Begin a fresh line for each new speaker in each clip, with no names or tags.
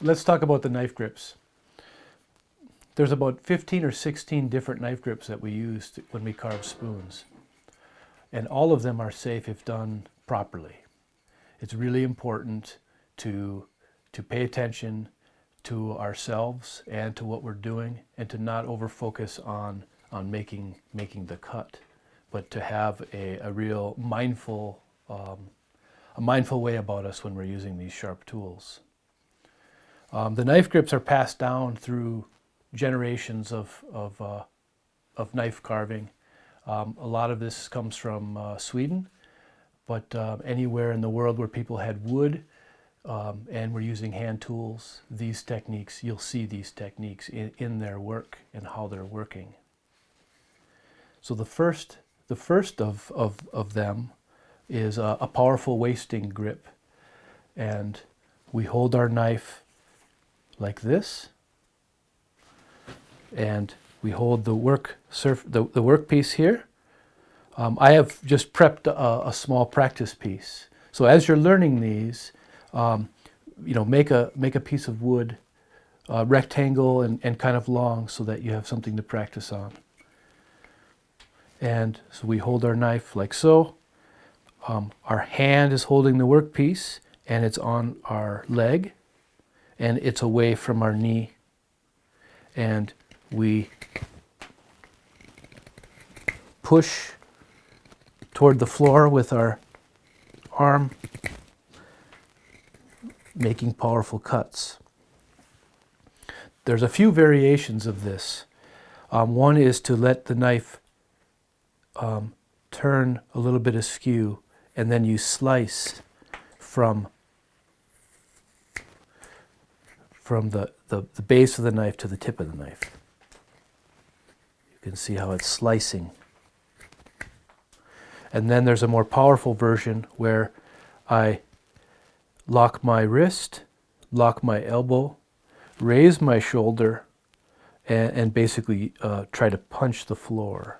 Let's talk about the knife grips. There's about 15 or 16 different knife grips that we use when we carve spoons. And all of them are safe if done properly. It's really important to pay attention to ourselves and to what we're doing, and to not over-focus on making the cut, but to have a real mindful way about us when we're using these sharp tools. The knife grips are passed down through generations of knife carving. A lot of this comes from Sweden, but anywhere in the world where people had wood and were using hand tools, these techniques, you'll see these techniques in their work and how they're working. So the first of them is a powerful wasting grip, and we hold our knife like this, and we hold the workpiece here. I have just prepped a small practice piece. So as you're learning these, make a piece of wood, rectangle and kind of long, so that you have something to practice on. And so we hold our knife like so. Our hand is holding the workpiece, and it's on our leg, and it's away from our knee. And we push toward the floor with our arm, making powerful cuts. There's a few variations of this. One is to let the knife turn a little bit askew, and then you slice from the base of the knife to the tip of the knife. You can see how it's slicing. And then there's a more powerful version where I lock my wrist, lock my elbow, raise my shoulder, and basically try to punch the floor.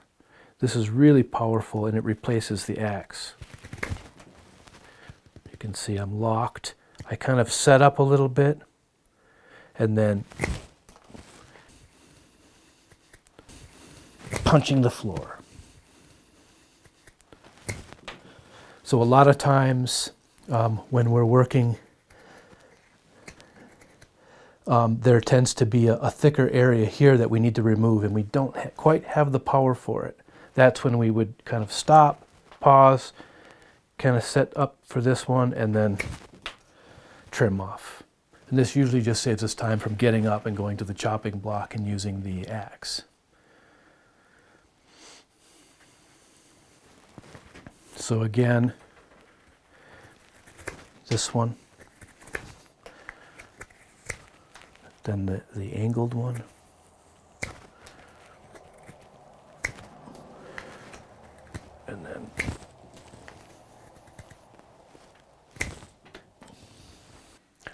This is really powerful, and it replaces the axe. You can see I'm locked. I kind of set up a little bit, and then punching the floor. So a lot of times when we're working, there tends to be a thicker area here that we need to remove, and we don't quite have the power for it. That's when we would kind of stop, pause, kind of set up for this one, and then trim off. And this usually just saves us time from getting up and going to the chopping block and using the axe. So again, this one, then the angled one, and then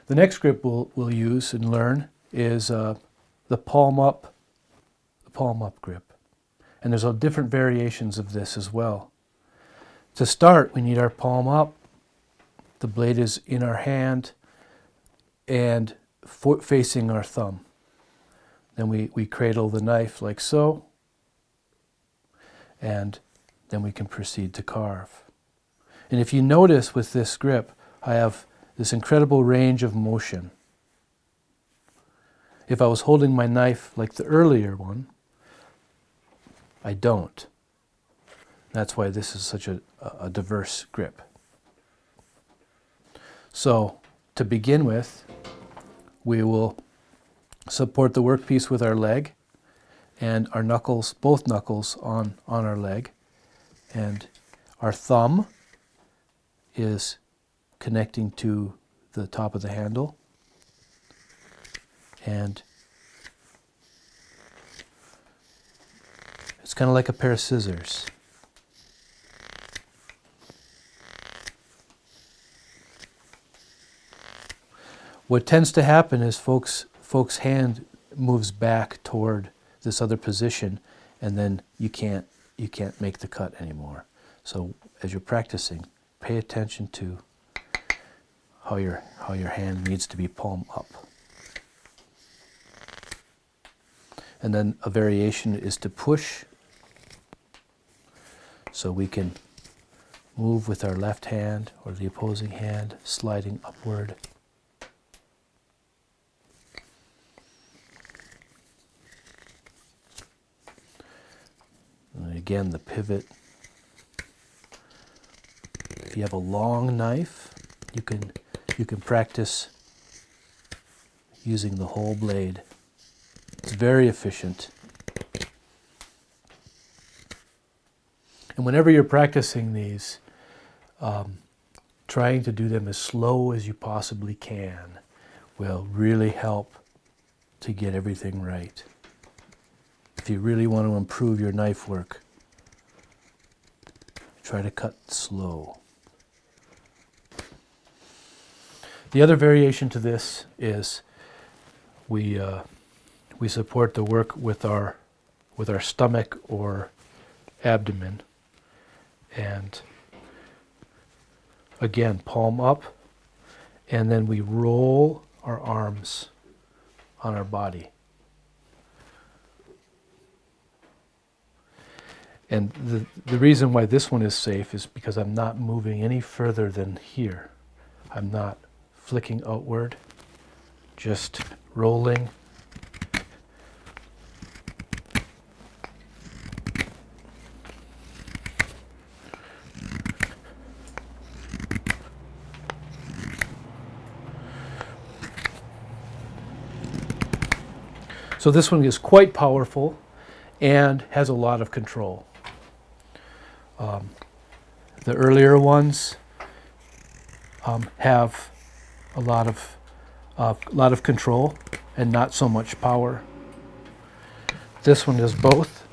the next grip we'll use and learn is the palm up grip. And there's different variations of this as well. To start, we need our palm up. The blade is in our hand and facing our thumb. Then we cradle the knife like so, and then we can proceed to carve. And if you notice with this grip, I have this incredible range of motion. If I was holding my knife like the earlier one, I don't. That's why this is such a diverse grip. So, to begin with, we will support the workpiece with our leg, and our knuckles, both knuckles on our leg, and our thumb is connecting to the top of the handle, and it's kind of like a pair of scissors. What tends to happen is folks' hand moves back toward this other position, and then you can't make the cut anymore. So as you're practicing, pay attention to how your hand needs to be palm up. And then a variation is to push. So we can move with our left hand or the opposing hand, sliding upward. And again, the pivot. If you have a long knife, you can practice using the whole blade. It's very efficient. And whenever you're practicing these, trying to do them as slow as you possibly can will really help to get everything right. If you really want to improve your knife work, try to cut slow. The other variation to this is we support the work with our stomach or abdomen, and again, palm up, and then we roll our arms on our body. And the reason why this one is safe is because I'm not moving any further than here. I'm not flicking outward, just rolling. So this one is quite powerful and has a lot of control. The earlier ones have a lot of control and not so much power. This one is both.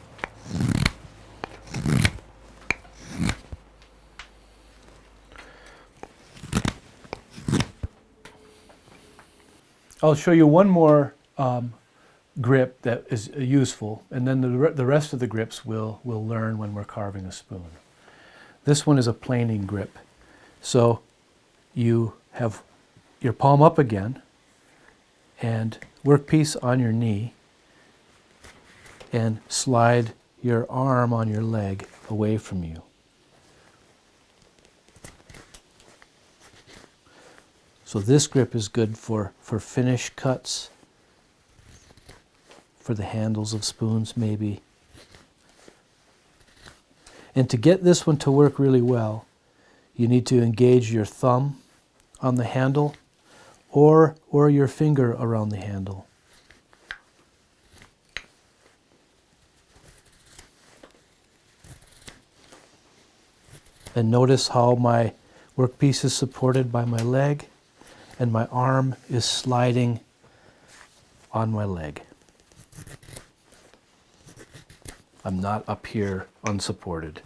I'll show you one more grip that is useful, and then the rest of the grips we'll learn when we're carving a spoon. This one is a planing grip. So you have your palm up again and workpiece on your knee, and slide your arm on your leg away from you. So this grip is good for finish cuts, for the handles of spoons maybe. And to get this one to work really well, you need to engage your thumb on the handle or your finger around the handle. And notice how my workpiece is supported by my leg and my arm is sliding on my leg. I'm not up here unsupported.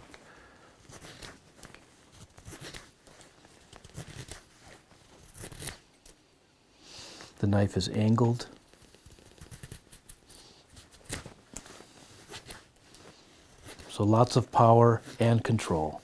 The knife is angled. So lots of power and control.